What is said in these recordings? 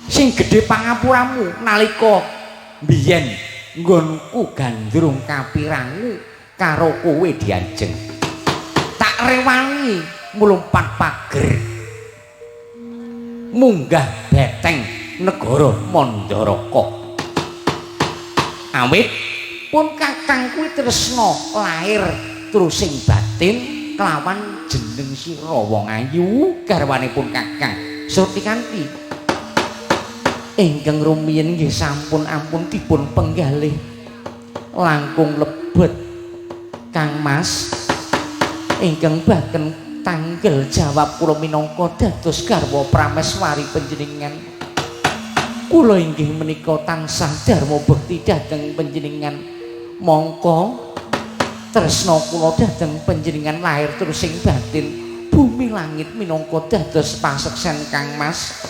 sing gedhe pangapuramu nalika biyen nggonku gandrung kapirangu karo kowe diajeng tak rewangi mlumpat pager munggah beteng negara Mandaraka awit pun kakang kuwi tresna lair terusing batin kelawan jeneng sira wong ayu garwanipun kakang Surtikanti ingkang rumiyin nggih sampun ampun dipun penggalih langkung lebet Kang Mas ingkang baken tanggel jawab kula minangka dados garwa prameswari panjenengan kula inggih menika tansah darma bekti dhateng panjenengan mongko tresna kula dhateng panjenengan lahir terusing batin bumi langit minangka dados paseksen Kang Mas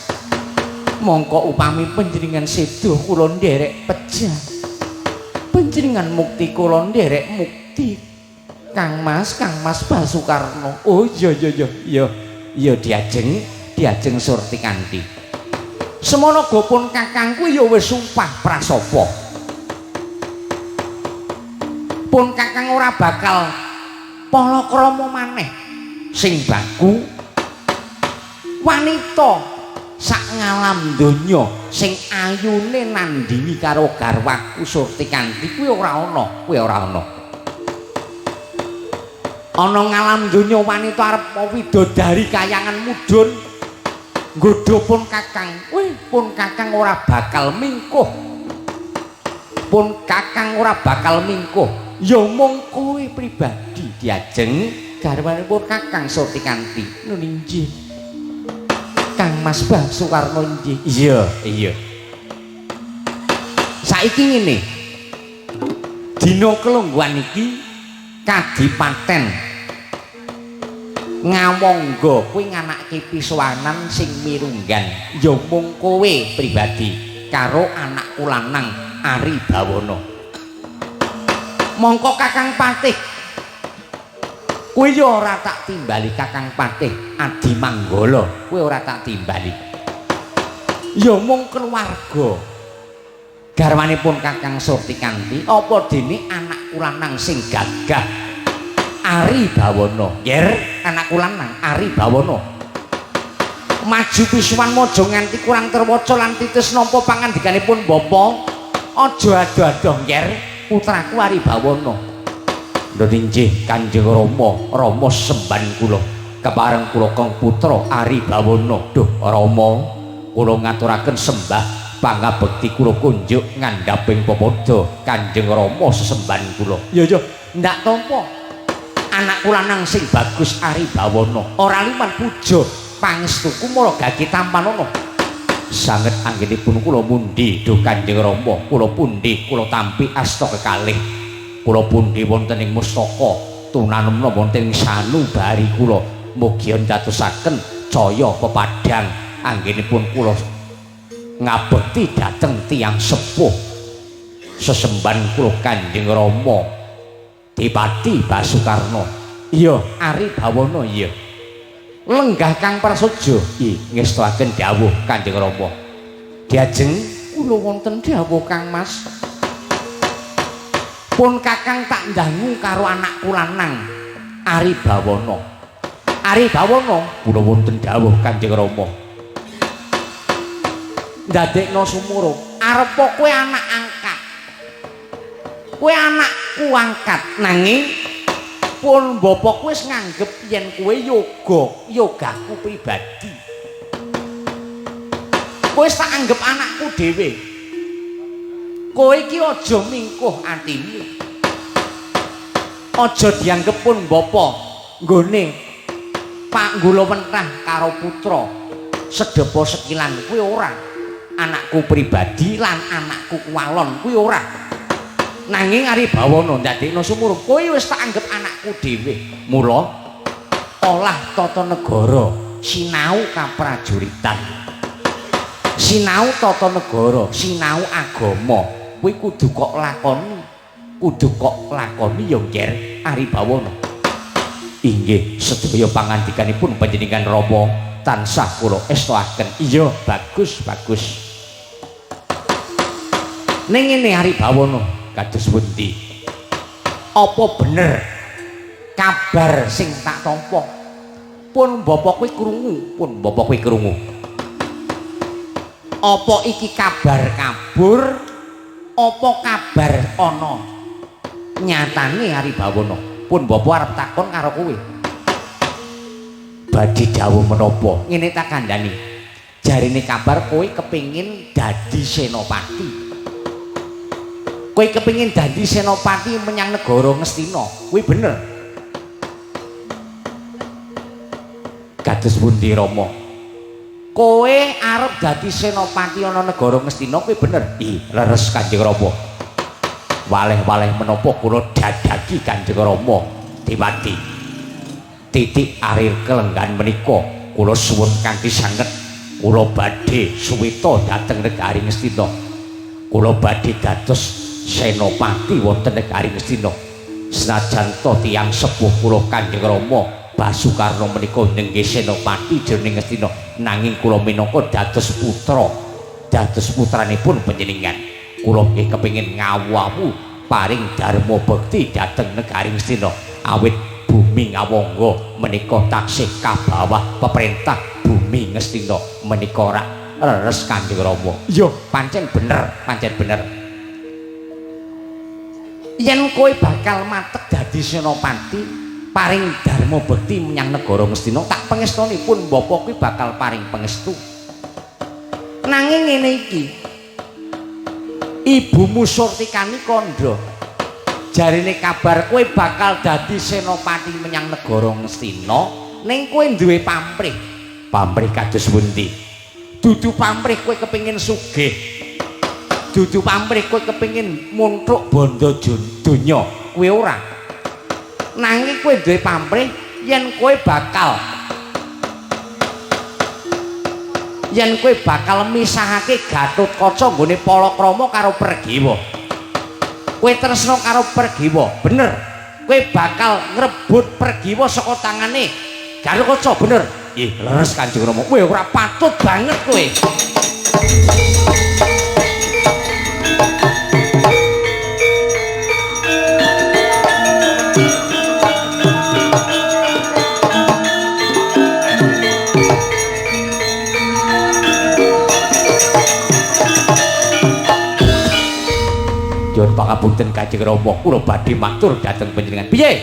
mongko upami panjenengan sedo kula nderek pejah panjenengan mukti kula nderek mukti Kang Mas Basukarno oh iya diajeng Surtikanti semono gopun kakangku ya wis sumpah prasapa pun kakang ora bakal palakrama maneh sing baku wanita sak ngalam donya sing ayune nandingi karo garwaku Surtikanti kuwi ora ana ana ngalam donya wanita arep widodari kayangan mudhun nggodha pun kakang pun kakang ora bakal mingkuh ya mung kowe pribadi diajeng garwanipun kakang Surtikanti nggih Kang Mas Basukarno nggih iya saiki ngene dina kelungguhan iki Kadipaten Ngawangga kuwi nganake pisuwanan sing mirunggan ya mung kowe pribadi karo anakku lanang Ari Bawana mongko Kakang Patih kowe ya ora tak timbali Kakang Patih Adi Manggala kowe ora tak timbali ya mung keluarga garwanipun Kakang Surtikanti apa dene anakku lanang sing gagah Ari Bawana nger anakku lanang Ari Bawana maju pisuwan mojo nganti kurang terwaca lan titis nampa pangandikanipun bapa aja ado-ado nger putraku Ari Bawana nggih Kanjeng Rama semban kula kepareng kula kang putra Ari Bawana duh Rama kula ngaturaken sembah pangabekti kula kunjuk ngandhaping pepodo Kanjeng Rama sesemban kula ya ndak tampa anakku lanang sing bagus Ari Bawana ora liman puja pangestuku mula gage tampanono sanget anggenipun kula mundi duh Kanjeng Rama kula pundi kula tampi asta kekalih kula pundi wonten ing mustaka tunanemna wonten ing sanubari kula mugi ndadosaken caya pepadhang anggenipun kula ngabekti dhateng tiyang sepuh sesemban kula Kanjeng Rama Dipati Basukarno iya Ari Bawana iya lenggah Kang Prasaja ngestuaken dawuh Kanjeng Rama diajeng kula wonten dawuh Kang Mas pun Kakang tak ndangu karo anakku lanang Ari Bawana kula wonten dawuh Kanjeng Rama ndadekno sumuro arep kowe anak angkat kowe anakku angkat nanging pun bapakku wis nganggep yen kowe yogaku pribadi kowe wis tak anggap anakku dhewe kowe iki aja mingkuh atimu aja dianggep pun bapak nggone Pak Nggula Wentah karo putra sedepa sekilan kowe ora anakku pribadi lan anakku kuwalon kowe ora nanging Ari Bawana ndadekno sumurung kowe wis tak anggap anakku dhewe mula olah tata negara sinau kaprajuritan sinau tata negara sinau agama kowe kudu kok lakoni ya nger Ari Bawana inggih sedaya pangandikanipun panjenengan Rama tansah kula estoaken iya bagus ning ngene Aribawana kados pundi apa bener kabar sing tak tampa pun bapak kowe krungu apa iki kabar kabur apa kabar ana nyatane Aribawana pun bapak arep takon karo kowe badhe dawuh menapa ngene tak kandhani jarine kabar kowe kepingin dadi senopati kowe kepingin dadi senopati menyang negara Ngastina kuwi bener kados pundi Rama kowe arep dadi senopati ana negara Ngastina kuwi bener leres Kanjeng Rama waleh-waleh menapa kula dadagi Kanjeng Rama Dewati titik arir kelenggan menika kula suwun kanthi sanget kula badhe suwita dhateng negari Ngastina kula badhe dados senopati wonten negari Ngastina senajan to tiyang sepuh kula Kanjeng Rama Basukarna menika nggih senopati jroning Ngastina nanging kula minangka dados putranipun panjenengan kula nggih kepengin ngawu paring dharma bekti dhateng negari Ngastina awit bumi ngawangga menika taksih kabawah peperintah bumi Ngastina menika ora leres Kanjeng Rama iya pancen bener yen kowe bakal matek dadi senopati paring dharma bekti menyang negara Ngastina tak pangestunipun bapak kuwi bakal paring pangestu nanging ngene iki ibumu Surtikani kandha jarine kabar kowe bakal dadi senopati menyang negara Ngastina ning kowe duwe pamrih kados pundi dudu pamrih kowe kepengin sugih dudu pamrih kowe kepengin muntuk bondo donya kowe ora nanging kowe duwe pamrih yen kowe bakal misahake Gatotkaca nggone Palakrama karo Pergiwa kowe tresna karo Pergiwa bener kowe bakal ngrebut Pergiwa saka tangane Gatotkaca bener leres Kanjeng Rama kowe ora patut banget kowe Nyuwun pangapunten Kanjeng Rama kula badhe matur dhateng panjenengan piye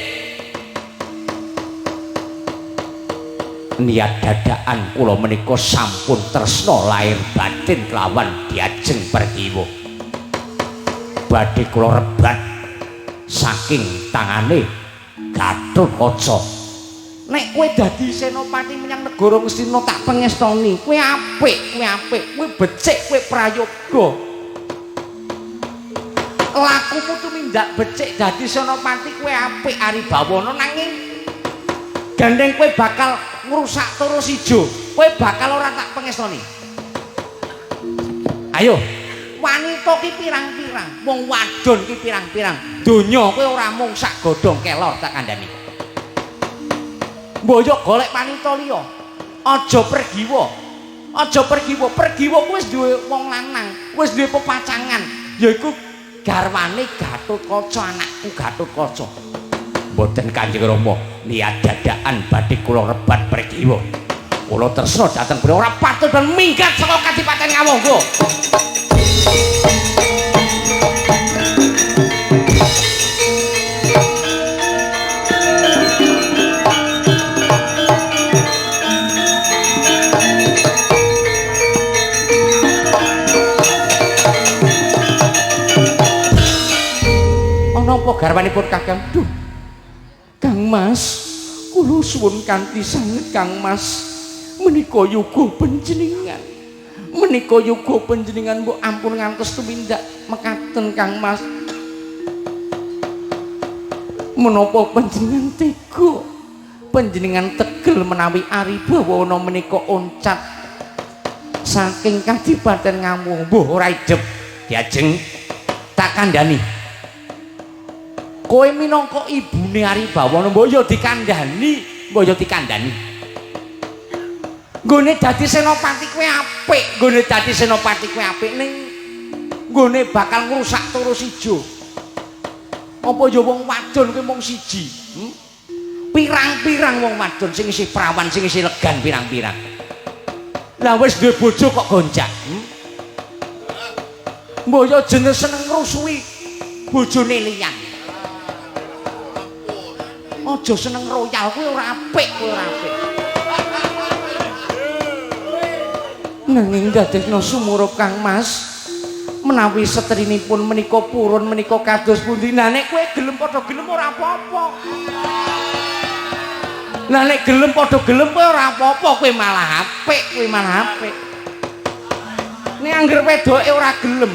niat dadakan kula menika sampun tresna lahir batin kelawan diajeng Pergiwa badhe kula rebat saking tangane Gatotkaca nek kowe dadi senopati menyang negara Ngastina tak pangestoni kowe apik kowe becik kowe prayoga lakumu tumindak becik dadi senopati kowe apik Aribawana nanging gandeng kowe bakal ngrusak terus ijo kowe bakal ora tak pangestoni ayo wanita ki pirang-pirang wong wadon ki pirang-pirang donya kowe ora mung sak godhong kelor tak kandhani mboyo golek wanita liya aja Pergiwa kuwi wis duwe wong lanang wis duwe pepacangan yaiku garwane Gatotkaca anakku Gatotkaca mboten Kanjeng Rama niat dadakan badhe kula rebat Pergiwa kula tresna dhateng beliau ora patut ben minggat saka Kadipaten Ngawangga napa garwanipun Kakang duh Kang Mas kula suwun kanthi sanget Kang Mas menika yuga panjenengan mbok ampun ngantos tumindak mekaten Kang Mas menapa panjenengan tega panjenengan tegel menawi Aribawana menika oncat saking Kadipaten Ngawangga mbuh ora idep diajeng tak kandhani kowe minangka ibune Aribawana mbok ya dikandhani nggone dadi senopati kowe apik ning nggone bakal ngrusak terus ijo. Apa ya wong wadon kuwi mung siji? Pirang-pirang wong wadon sing isih prawan, sing isih legan pirang-pirang. Lah wis duwe bojo kok gonjak. Mbok yo jeneng seneng ngrusui bojone liyan. Aja seneng royal kuwi ora apik, kuwi ora apik. Nanging dadekno sumurup Kang Mas menawi setrinipun menika purun menika kados pundi. Lah nek kowe gelem padha gelem ora apa-apa. Lah nek gelem padha gelem kowe ora apa-apa, kowe malah apik, kowe malah apik. Nek angger wedoke ora gelem,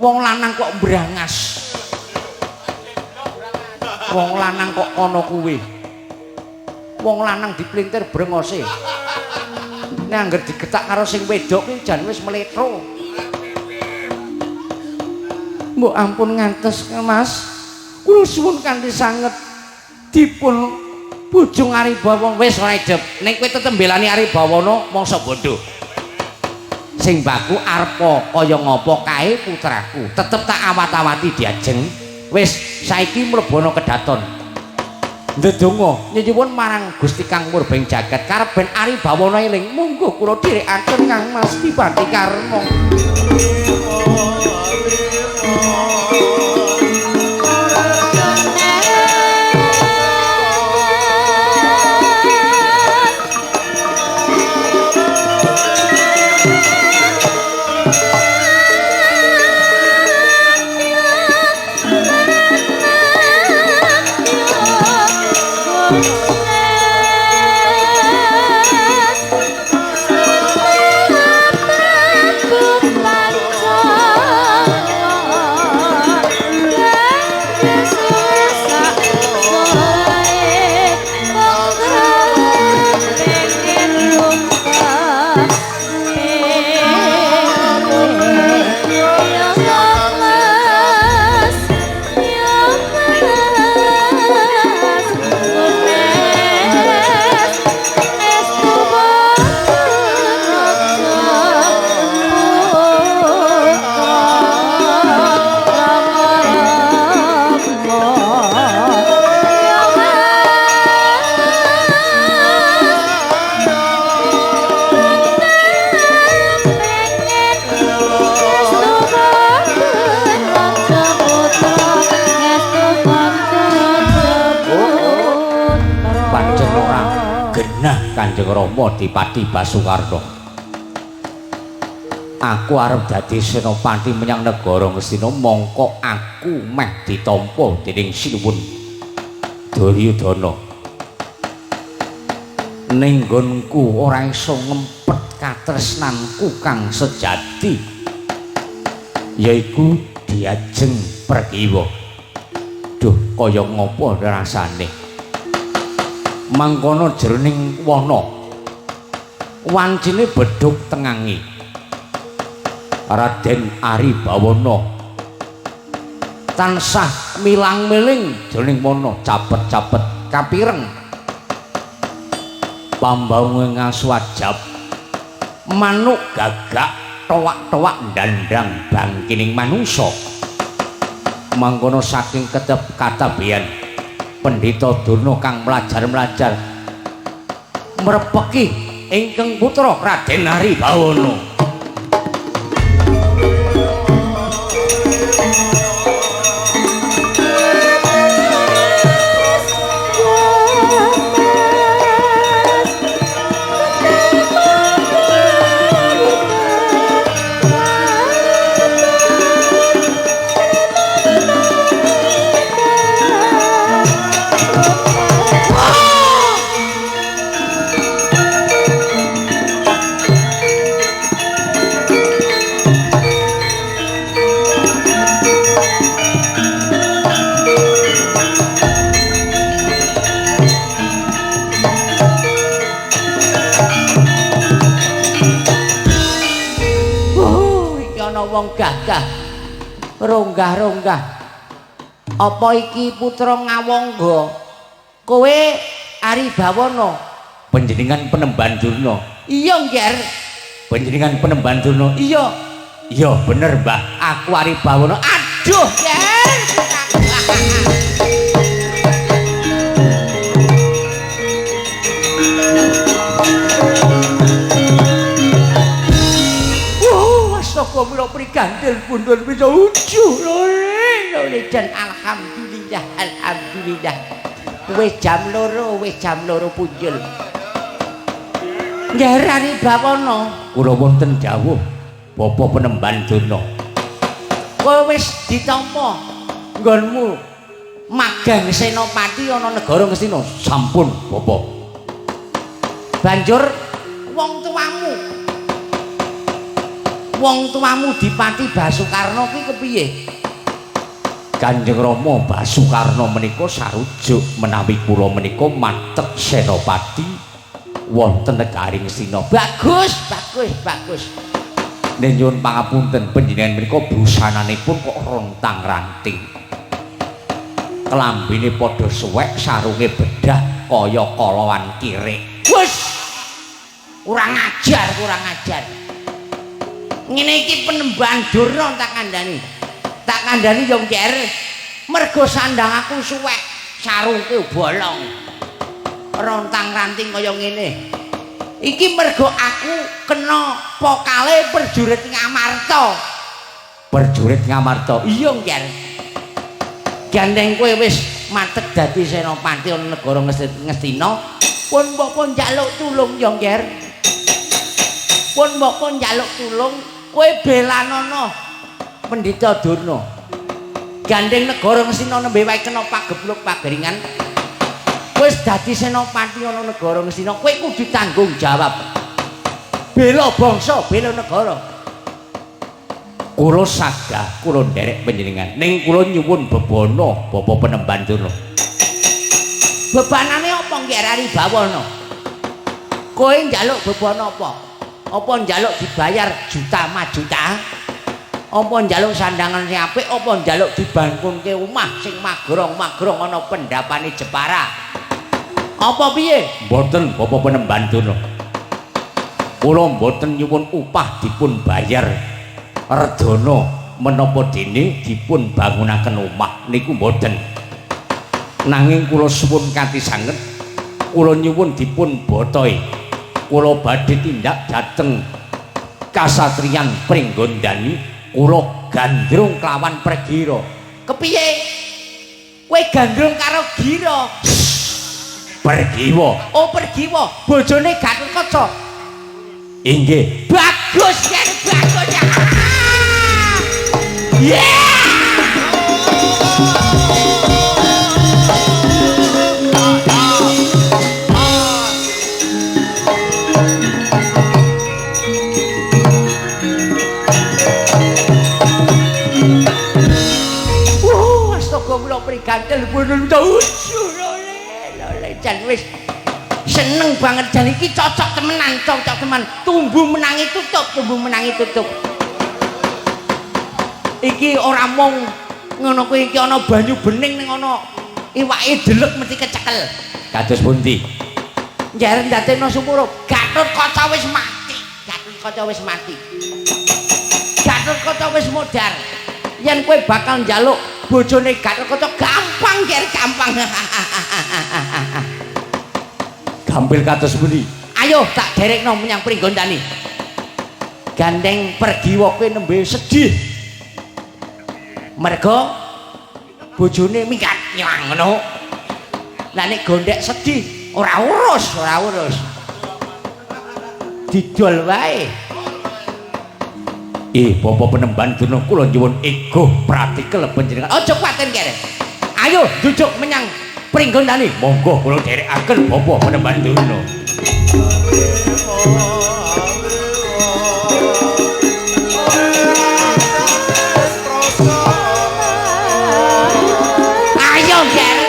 wong lanang kok mbrangas. Wong lanang kok ana kuwi. Wong lanang diplintir brengose. Nek angger digetak karo sing wedok kuwi jan wis mletro. Mbok ampun ngantos Mas. Kula suwun kanthi sanget dipun bojong Aribawana wis ora idep. Nek kowe tetep mbelani Aribawana mongso bodho. Sing baku arpa kaya ngapa kae putraku. Tetep tak awat-awati diajeng. Wis saiki mlebono kedaton. Ndedonga nyuwun marang Gusti Kang Murbeng Jagat karep ben Aribawana eling. Monggo kula dhirikaken Kang Mas Pipati Karma. Kanjeng Rama Dipati Basukarna. Aku arep dadi senopati menyang negara Ngastina mongko aku meh ditampa dening Sinuwun Duryudana. Ning nggonku ora iso ngempet katresnanku kang sejati yaiku diajeng Pregiwa. Duh kaya ngapa rasane? Mangkono jroning wana wancine bedhug tengangi Raden Aribawana tansah milang-miling jroning wana capet-capet kapireng pambangun ngaswajab manuk gagak towak-towak ndandang bangkining manungsa. Mangkono saking ketep katabian Pendhita Durna kang mlajar-mlajar mrepeki ingkang putra Raden Aribawana. Wong gagah ronggah-ronggah. Apa iki putra Ngawangga? Kowe Aribawana? Panjenengan Penemban Durna. Iya, Ngger. Panjenengan Penemban Durna. Iya. Iya bener Mbah, aku Ari Bawono. Aduh, Ger. Astaga mila prigandel pundhun bisa ujuh lho dan alhamdulillah. Wis jam 2 punjul. Nggih Bawono. Kula wonten dawuh Bapa Penemban Dono. Kowe wis ditampa nggonmu magang senopati ana negara Ngastina. Sampun, Bapa. Banjur wong tuamu Dipati Basukarna kuwi kepiye? Kanjeng Rama Basukarna menika sarujuk menawi kula menika matek senopati wonten negari Ngastina. Bagus. Nek nyuwun pangapunten panjenengan menika busananipun kok rontang-ranting. Kelambine padha suwek, sarunge bedah kaya kolowan kirik. Wes. Kurang ajar. Ngene iki Penemban Durna tak kandhani yo Nger. Mergo sandang aku suwek, sarungke bolong. Rontang-ranting kaya ngene. Iki mergo aku kena pokale prajurit Ngamarta. Prajurit Ngamarta. Iya Nger. Gandeng kowe wis matek dadi senopati ana negara Ngastina, pun mbok njaluk tulung yo Nger. Pun mbok njaluk tulung kowe belanono Pendhita Durna. Gandeng negara Ngastina nembe wae kena pagebluk pageringan. Wis dadi senopati ana negara Ngastina, kowe kudu tanggung jawab. Bela bangsa, bela negara. Kula sagah, kula nderek panjenengan. Ning kula nyuwun bebana Bapak Penemban Durna. Bebanane apa Nger Ari Bawono? Kowe njaluk bebana apa? Apa njaluk dibayar juta-majuta? Apa njaluk sandangan sing apik? Apa njaluk dibangunke omah sing magrong-magrong ana pendapane Jepara? Apa piye? Mboten Bapak Penemban Durna. Kula mboten nyuwun upah dipun bayar redana menapa dene dipun bangunaken omah niku mboten. Nanging kula suwun kanthi sanget kula nyuwun dipun botohi. Kula badhe tindak dhateng kasatriyan Pringgondani, kula gandrung kelawan Pregira. Kepiye? Kowe gandrung karo Gira? Pergiwa. Oh, Pergiwa. Bojone Gatotkaca. Inggih. Bagus, Yen, bagus. Yeah! Prigantel pun jan wis seneng banget jan iki cocok temenan tumbuh menangi tutup iki ora mung ngono kuwi iki ana banyu bening ning ana iwake delek mesti kecekel kados pundi njer ndadekno sumurup Gatotkaca wis mati Gatotkaca wis modar yen kowe bakal njaluk bojone Gatotkaca gampang Ger gampang. Gampil kados pundi? Ayo tak derekno menyang Pringgondani. Gandeng Pergiwa kowe nembe sedih. Mergo bojone minggat nyang ngono. Lah nek gondek sedih ora urus. Didol wae. Bapak Penemban Durna kula nyuwun ego pratikel panjenengan. Aja kuwatir kere. Ayo njujuk menyang Pringgondani. Monggo kula dherekaken Bapak Penemban Durna. Ayo kere.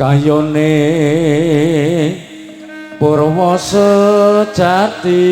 kayone Purwa sejati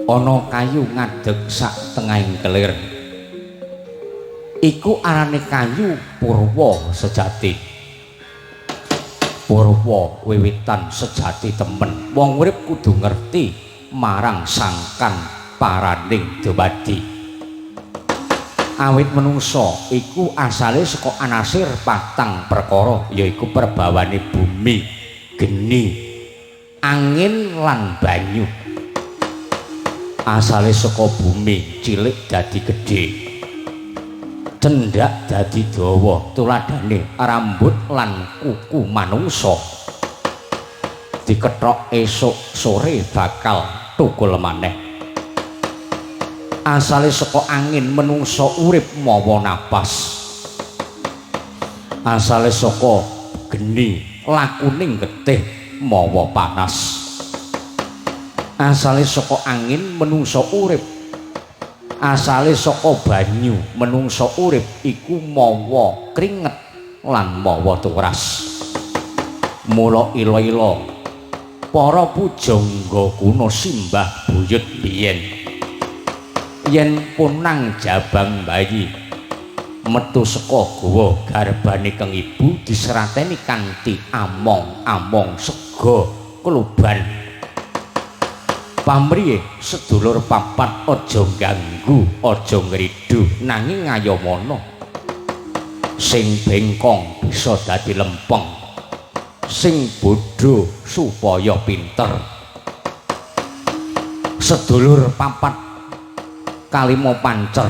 ana kayu ngadeg sak tengahing kelir iku arane kayu purwa sejati. Purwa wiwitan sejati temen. Wong urip kudu ngerti marang sangkan paraning dumadi. Awit menungso iku asale saka anasir patang perkara, yaiku perbawane bumi, geni, angin lan banyu. Asale saka bumi, cilik dadi gedhe, cendak dadi dawa, tuladhane rambut lan kuku manungsa dikethok esuk sore bakal tukul maneh. Asale saka angin menungsa urip mawa napas. Asale saka geni lakuning getih mawa panas. Asale saka angin menungsa urip. Asale saka banyu menungsa urip iku mawa kringet lan mawa turas. Mula ila-ila para pujangga kuna simbah buyut biyen yen punang jabang bayi metu saka gawa garbane kang ibu diserateni kanthi among-among sega kluban. Pamriye sedulur papat aja ganggu, aja ngridu, nanging ngayomana. Sing bengkong bisa dadi lempeng, sing bodho supaya pinter. Sedulur papat kalimo pancer,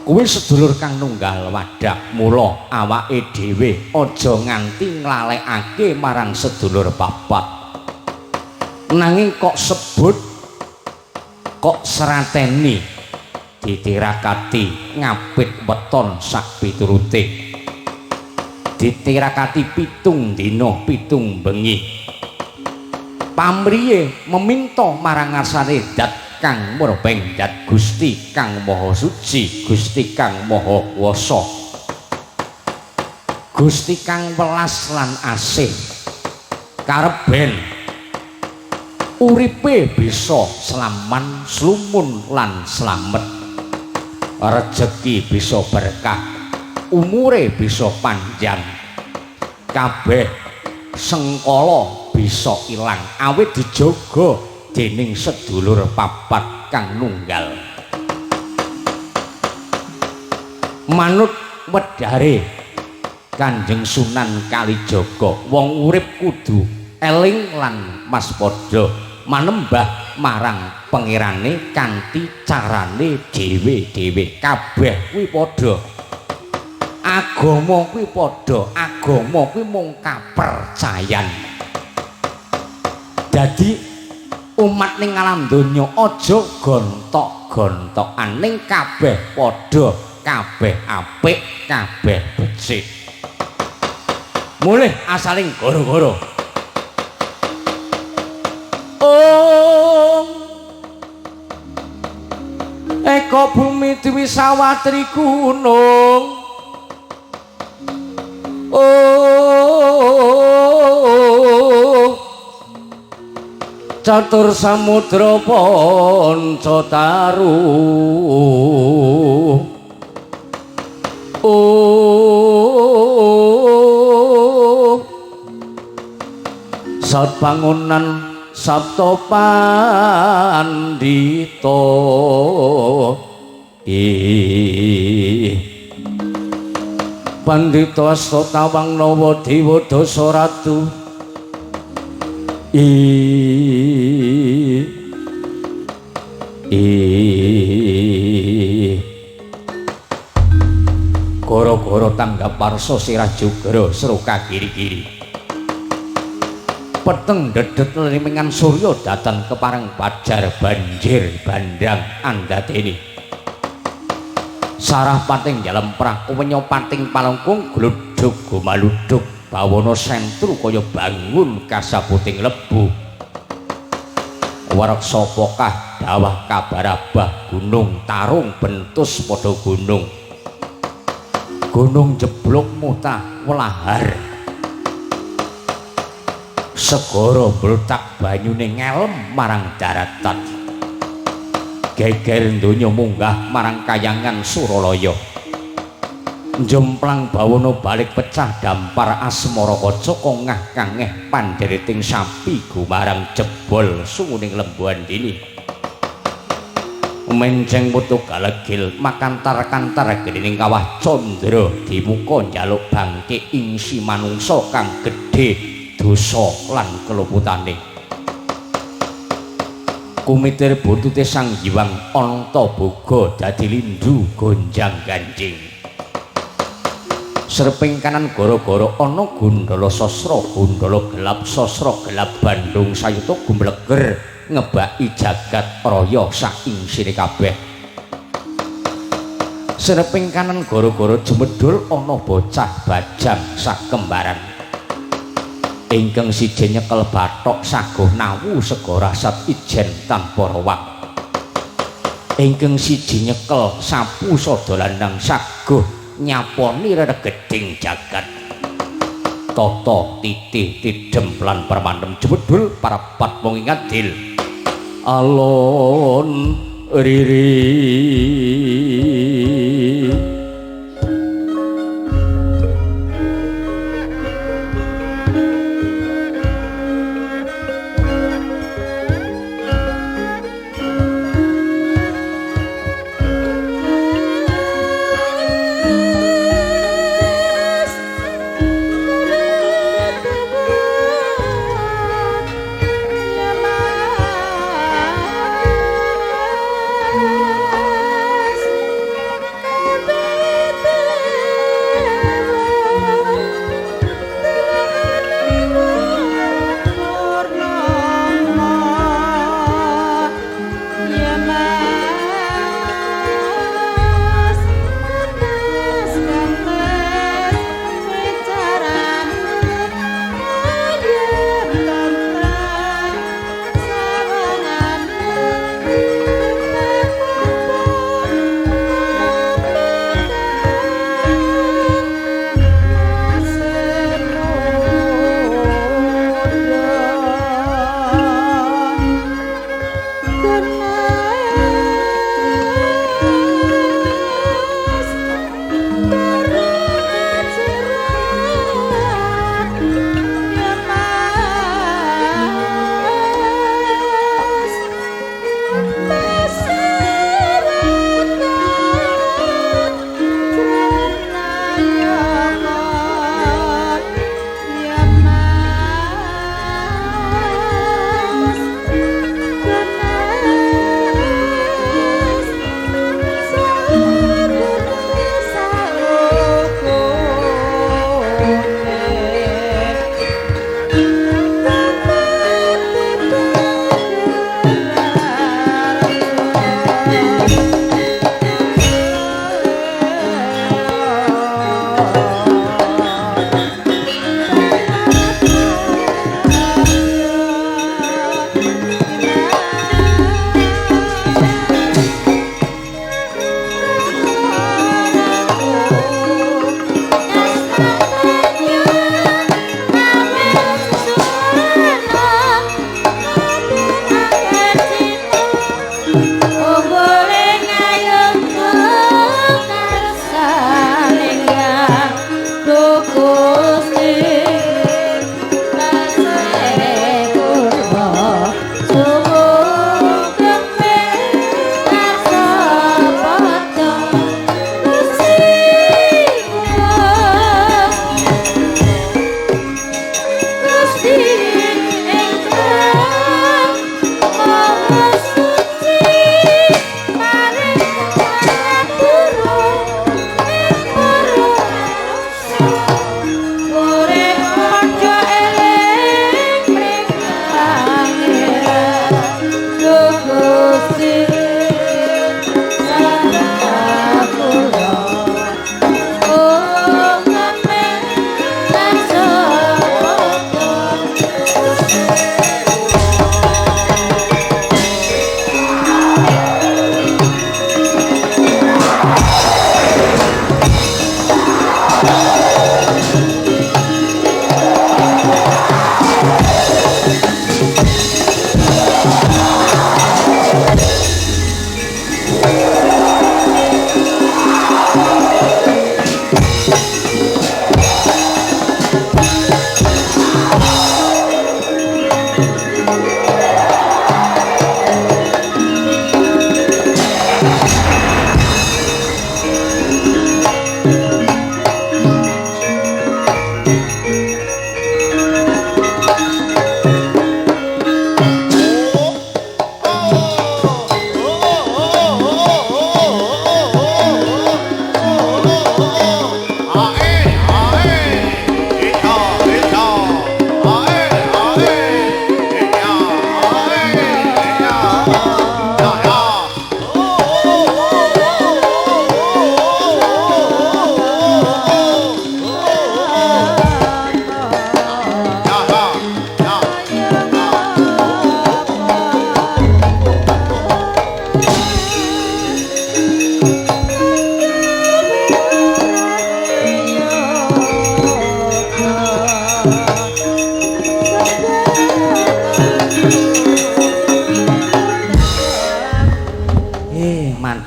kuwi sedulur kang nunggal wadak. Mula awake dhewe aja nganti nglalekake marang sedulur papat, nanging kok sebut kok serateni ditirakati ngapit weton sak piturute, ditirakati pitung dina pitung bengi. Pamriye meminta marang ngarsane dat kang murbeng, dat Gusti kang maha suci, Gusti kang maha kuwasa, Gusti kang welas lan asih, karep ben uripe bisa slaman slumun lan slamet, rejeki bisa berkah, umure bisa panjang, kabeh sengkala bisa ilang awit dijaga dening sedulur papat kang nunggal. Manut wedhare Kanjeng Sunan Kalijaga, wong urip kudu eling lan waspada manembah marang pangerane kanthi carane dhewe-dhewe. Kabeh kuwi padha agama, kuwi padha agama kuwi mung kapercayan. Dadi umat ning alam donya aja gontok-gontokan, ning kabeh padha, kabeh apik, kabeh becik. Mulih asaling gara-gara eka bumi dewi sawatri gunung, catur samudra panca taru, sat bangunan sabta pandita, pandita asta tawang nawa dewa dasa ratu, gara-gara tanggap warsa sirah jugra seruka kiri-kiri, peteng dedet limingan surya datang kepareng pajar banjir bandang andadeni, sarah pating dalem praku wenyo pating palengkung gludug gumaludug bawana sentru kaya bangun kasaputing lebu. Wareksa pokah dawah kabarabah gunung tarung bentus padha gunung, gunung jeblok mutah welahar, segara bletak banyune ngelem marang daratan, geger donya munggah marang kayangan Suralaya. Jomplang bawana balik pecah dampar asmara kaca kongah kangeh pandhereting sapi gumarang jebol sunguning lembuan dini menceng putu galegil makantar-kantar gedening kawah candra dimuka njaluk bangke ing si manungsa kang gedhe dosa lan keluputane kumitir butute sang Hyang Antaboga dadi lindhu gonjang ganjing serping kanan gara-gara ana Gundala Sasra Gundala gelap Sasra gelap Bandung sayuta gumbleger ngebaki jagat raya saking sire kabeh serping kanan gara-gara jemedul ana bocah bajang sakembaran ingkang siji nyekel bathok saguh nawu sega rasat ijen tanpa rowak ingkang siji nyekel sapu sada landang saguh nyaponi regeding jagat tata titih tidhem lan permandem jemedul parapat wong ing adil alon riri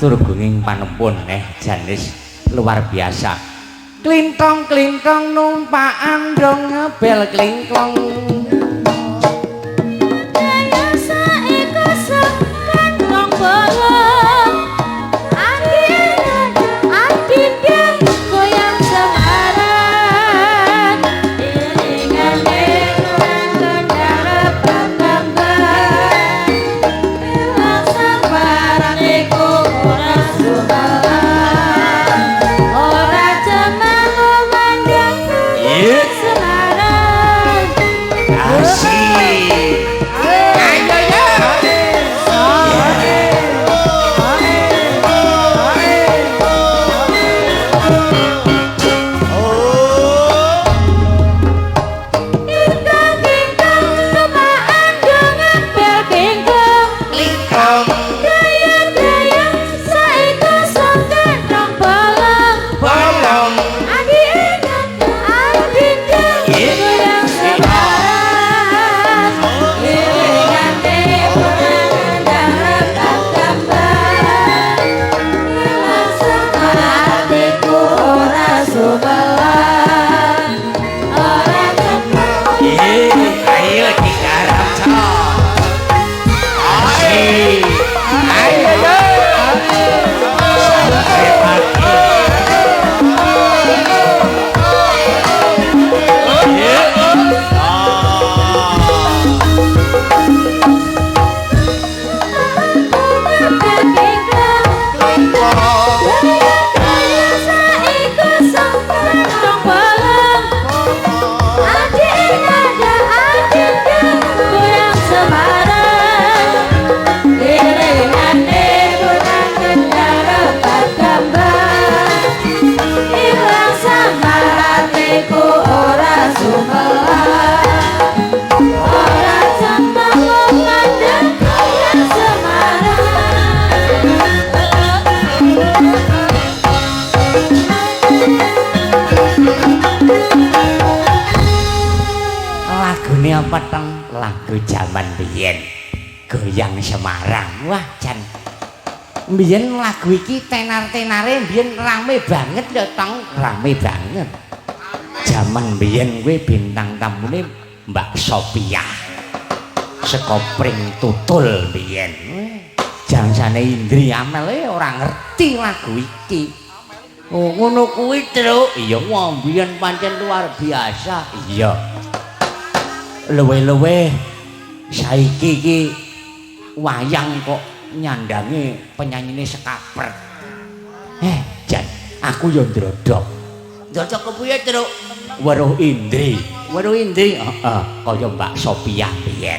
matur gunging panempun janis luar biasa. Klintong klintong numpak andong ngebel klingklong. Daya saiko sekan rong bolong. Adinda goyang semaran. Iringane kurang kendara bakamban. Ilang sabaran iku ora sukalan. Ora cemang mandang semaran. Asik. Ayo yo. Ingkang numpaan dengan bel kingkong. Klingklong. Daya-daya saiko songkan rong bolong. Bolong. Adinda goyang semaran. Iringane kurang kendara bakamban. Ilang semaran iku ora sumelan. Ora cemeng Ayo digarap cok. Asik. Ayo yo. Lagune apa teng? Lagu jaman biyen. Goyang Semarang. Wah, jan. Biyen lagu iki tenar-tenare biyen rame banget ya, Tong. Rame banget. Jaman biyen kuwi bintang tamune Mbak Sophia. Saka Pring Tutul biyen. Jangsane Indri Amel ora ngerti lagu iki. Oh, ngono kuwi, Truk. Iya, wong biyen pancen luar biasa. Iya. Luwe-luwe saiki iki wayang kok nyandangi penyanyine sekapret. Jan, aku yo ndrodok. Ndrodok kepiye, Truk? Weruh Indri. Weruh Indri, heeh, kaya Mbak Sophia biyen.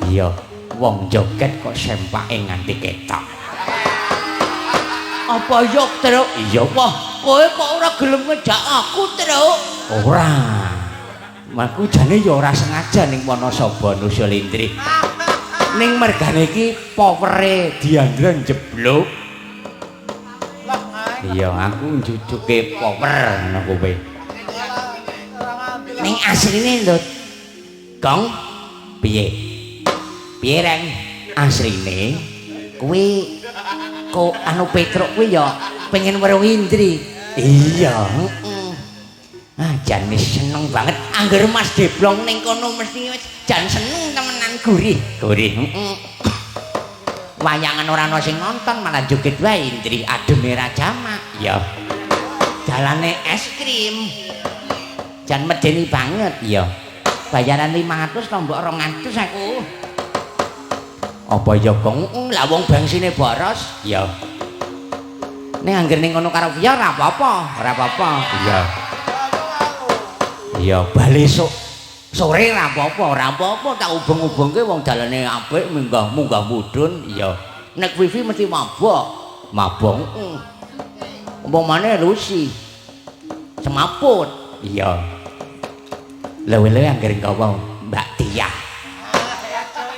Iya, wong joget kok sempake nganti ketok. Apa yo, Truk? Iya, wah, kowe kok ora gelem ngejak aku, Truk? Ora. Aku jane ya ora sengaja ning Wonosobo nusul Indri. Ning mergane iki powere diandren jeblok. Iya, aku njujuke power ngono kowe. Ning asline lho. Gong piye? Piye reng? Asline kuwi kok anu Petruk kuwi ya pengen weruh Indri. Iya, jan wis seneng banget angger Mas Deblong ning kono mesti wis jan seneng temenan gurih. Wayangan ora ana sing nonton malah joget wae Indri ademe ra jamak. Ya. Dalane es krim. Jan medeni banget ya. Bayaran 500 to mbok 200 aku. Apa ya Gong? Lah wong bengsine boros. Ya. Ning angger ning kono karo Via ora apa-apa, ora apa-apa. Iya. Iya, bali sore ora apa-apa, tak ubeng-ubengke wong dalane apik munggah mudhun. Iya. Nek wifi mesti mabok. Mabok. Umpamane lusi. Semaput. Iya. Lewe-lewe angger gawa Mbak Tia.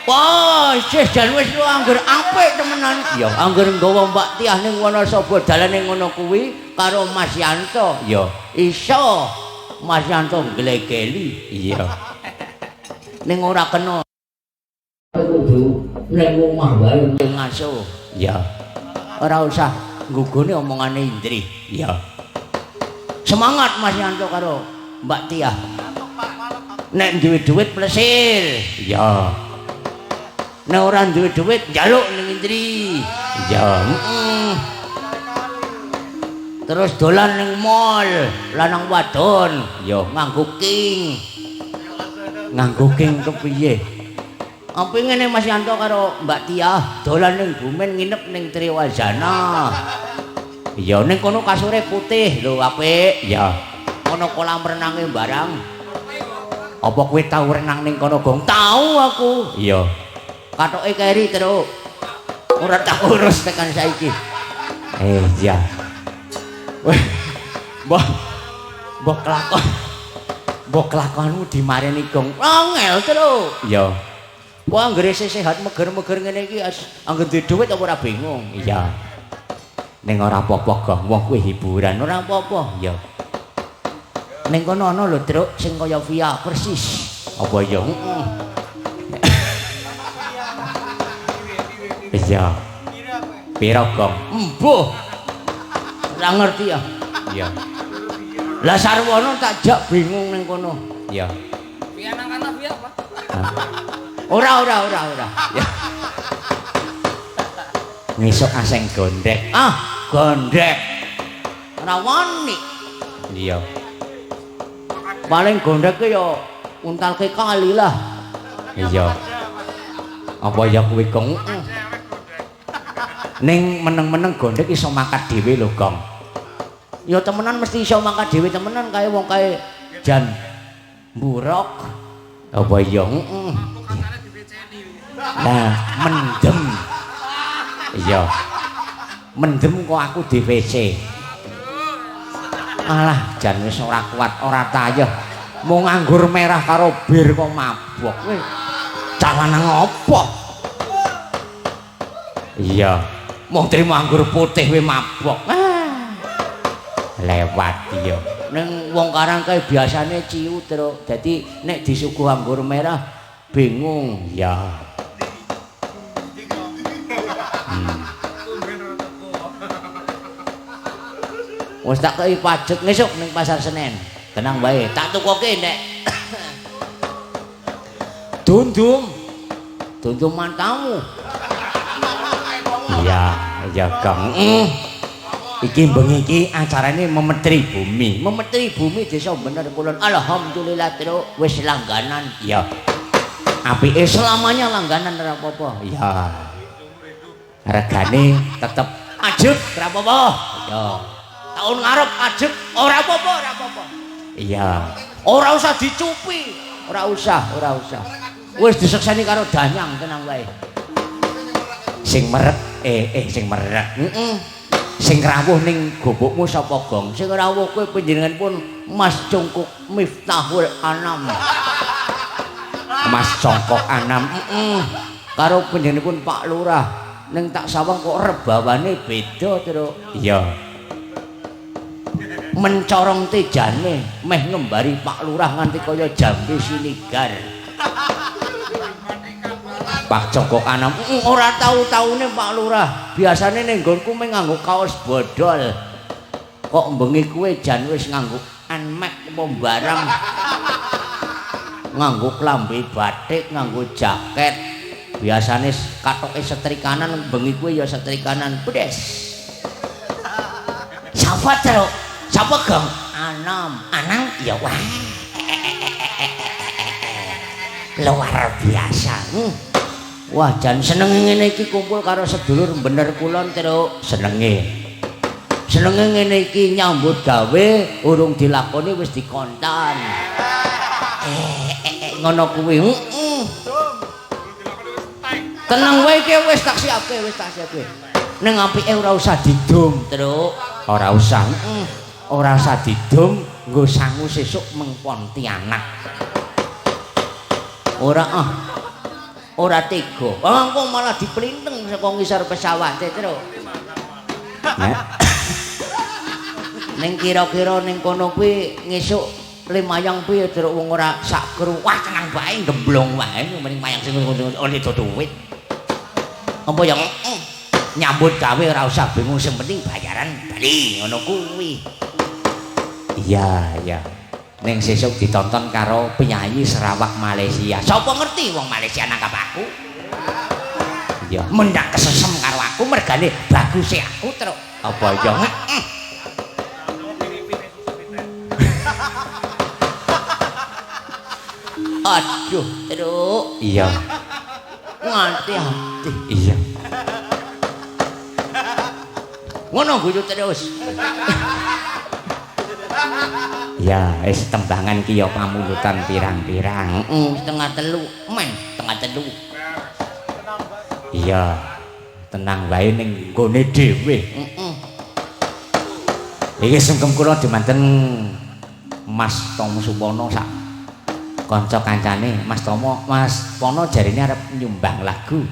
Wah, jan wis angger apik temenan. Ya, angger gawa Mbak Tia ning Wonosobo dalane ngono kuwi karo Mas Yanto. Ya, iso. Mas Yanto glegeli. Iya. Ning ora kena kudu ning omah wae ngaso. Ya. ora usah nggugune omongane Indri. Iya. Semangat Mas Yanto karo Mbak Tia. Nek duwe duit plesir. Iya. Nek ora duwe duit njaluk ning Indri. Iya, Terus dolan ning mall, lanang wadon, ya nganggo king. Nganggo king kepiye? Apa ngene Mas Yanto karo Mbak Tia dolan ning Bumen nginep ning Triwajana. Iya ning kono kasure putih lho apik. Ya. Kono kolam renange barang. Apa kowe tau renang ning kono, Gong? Tau aku. Iya. Katoke keri terus. Ora tak urus tekan saiki. Iya. Weh. Mbah kelakon. Mbah kelakonmu dimareni Gong. Angel terus. Iya. Wah, anggere sehat meger-meger ngene iki anggere duwe dhuwit apa ora bingung. Iya. Ning ora apa-apa, Gong. Wong kuwi hiburan, ora apa-apa. Ya. Ning kono ana lho, Truk, sing kaya via persis. Apa ya? Heeh. Iya. Pira, Gong? Embuh. Ora ngerti ya. Iya. Lah sarwana tak jak bingung ning kono. Iya. Via nang kana via apa? Ora. Ya. Ngisuk aseng gondrek. Gondrek. Ora wani. Iya. Paling gondrek ke ya untalke kali lah. Iya. Apa ya kuwi, Gong? Ning meneng-meneng gondrek iso mangkat dhewe lho, Gong. Ya temenan mesti iso mangkat dhewe temenan kae wong kae jan mburok. Apa ya? Nah, mendem. Iya. Mendem kok aku di WC. Alah, jan wis ora kuat, ora tayeh. Mung anggur merah karo bir kok mabok. Kowe calanang apa? Iya. Mung trimo anggur putih kowe mabok. Lewat iya. Ning wong Karang kae biasane ciu terus. Dadi nek disuguh anggur merah bingung. Ya. Wis tak kei pajek ngesuk ning Pasar Senen. Tenang bae, tak tukoke nek. Dundum. Dundum mantamu. Iya, ya Kang. Iki bengi iki acarane memetri bumi. Memetri bumi desa bener kulon. Alhamdulillah terus wis langganan. Ya. Apike selamanya langganan ora apa-apa. Ya. Regane tetep ajeg ora apa-apa. Ya. Tahun ngarep ajeg ora apa-apa, ora apa-apa. Iya. Ora usah dicupi, ora usah. Wis disekseni karo danyang tenang wae. Sing merek sing merek. Sing rawuh ning gobokmu sapa, Gong? Sing rawuh kowe panjenenganipun Mas Congkok Miftahul Anam. Mas Congkok Anam. Karo panjenenganipun Pak Lurah. Ning tak sawang kok rebawane beda, Truk. Iya. Mencorong tejane meh ngembari Pak Lurah nganti kaya jambe sinigar. Pak Congkok Anam ora tau-taune Pak Lurah. Biasane ning nggonku mung nganggo kaos bodol. Kok bengi kuwe jan wis nganggo anmek apa barang. Nganggo klambi batik, nganggo jaket. Biasane katoke setrikanan, bengi kuwe ya setrikanan pedes. Sapa, Truk? Sapa, Gong? Anam ya wah. Luar biasa. Wah, jan seneng ngene iki kumpul karo sedulur bener kulon terus senenge. Senenge ngene iki nyambut gawe urung dilakoni wis dikontan. Ngono kuwi. Tenang wae iki wis tak siapke. Ning apike ora usah didum, Truk. Ora usah. Ora usah didum, nggo sangu sesuk meng Pontianak. Ora tega. Kok malah diplinteng saka ngisor pesawate, Truk. Ning kira-kira ning kono kuwi ngesuk lemayang piye, Truk, wong ora sak kru. Wah, tenang bae, gemblong wae mending mayang sing oleh do duit. Apa ya? nyambut gawe ora usah bingung sing penting bayaran bali ngono kuwi. Iya, iya. Ning sesuk ditonton karo penyanyi Sarawak Malaysia. Sapa ngerti wong Malaysia nangkap aku? Iya, mendak kesesem karo aku mergane bagus aku terus. Apa ya? Aduh, terus. Iya. Hati-hati. Iya. Ngono guyu terus. Ya, wis tembangan ki ya pamulutan pirang-pirang. Setengah telu, men, setengah telu. Iya. Tenang wae ning nggone dhewe. Iki sungkem kula dimanten Mas Tomo Supono sak kanca kancane. Mas Tomo, Mas Pono jarine arep nyumbang lagu.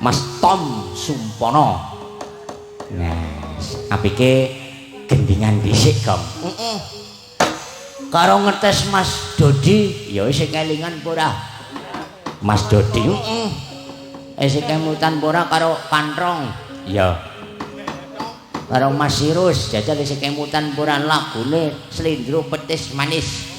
Mas Tom Sumpono. Nah, apike gendingan dhisik, Gom. Karo ngetes Mas Dodi, ya isih kelingan pura. Mas Dodi, isih kemutan pura karo Kantrong. Ya. Karo Mas Sirus, jajal isih kemutan pura lagune Slendro Petis Manis.